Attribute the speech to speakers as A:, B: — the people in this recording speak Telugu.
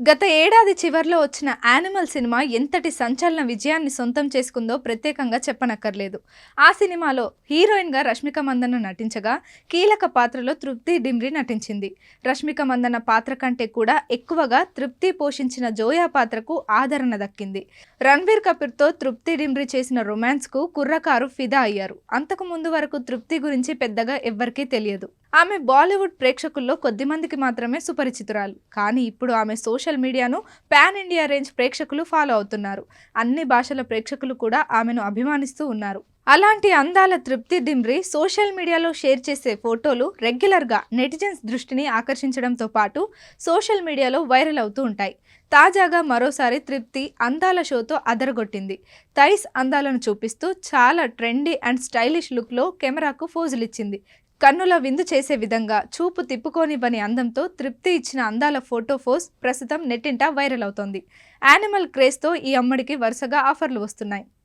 A: గత ఏడాది చివర్లో వచ్చిన యానిమల్ సినిమా ఎంతటి సంచలన విజయాన్ని సొంతం చేసుకుందో ప్రత్యేకంగా చెప్పనక్కర్లేదు. ఆ సినిమాలో హీరోయిన్గా రష్మిక మందన్న నటించగా కీలక పాత్రలో తృప్తి డిమ్రి నటించింది. రష్మిక మందన్న పాత్ర కంటే కూడా ఎక్కువగా తృప్తి పోషించిన జోయా పాత్రకు ఆదరణ దక్కింది. రణ్బీర్ కపూర్తో తృప్తి డిమ్రి చేసిన రొమాన్స్కు కుర్రకారు ఫిదా అయ్యారు. అంతకు ముందు వరకు తృప్తి గురించి పెద్దగా ఎవ్వరికీ తెలియదు. ఆమె బాలీవుడ్ ప్రేక్షకుల్లో కొద్దిమందికి మాత్రమే సుపరిచితురాలు. కానీ ఇప్పుడు ఆమె సోషల్ మీడియాను పాన్ ఇండియా రేంజ్ ప్రేక్షకులు ఫాలో అవుతున్నారు. అన్ని భాషల ప్రేక్షకులు కూడా ఆమెను అభిమానిస్తూ ఉన్నారు. అలాంటి అందాల తృప్తి డిమ్రి సోషల్ మీడియాలో షేర్ చేసే ఫోటోలు రెగ్యులర్గా నెటిజన్స్ దృష్టిని ఆకర్షించడంతో పాటు సోషల్ మీడియాలో వైరల్ అవుతూ ఉంటాయి. తాజాగా మరోసారి తృప్తి అందాల షోతో అదరగొట్టింది. థైస్ అందాలను చూపిస్తూ చాలా ట్రెండీ అండ్ స్టైలిష్ లుక్లో కెమెరాకు ఫోజులిచ్చింది. కన్నుల విందు చేసే విధంగా చూపు తిప్పుకోనివ్వని అందంతో తృప్తి ఇచ్చిన అందాల ఫోటో పోస్ట్ ప్రస్తుతం నెట్టింట వైరల్ అవుతోంది. యానిమల్ క్రేజ్తో ఈ అమ్మడికి వరుసగా ఆఫర్లు వస్తున్నాయి.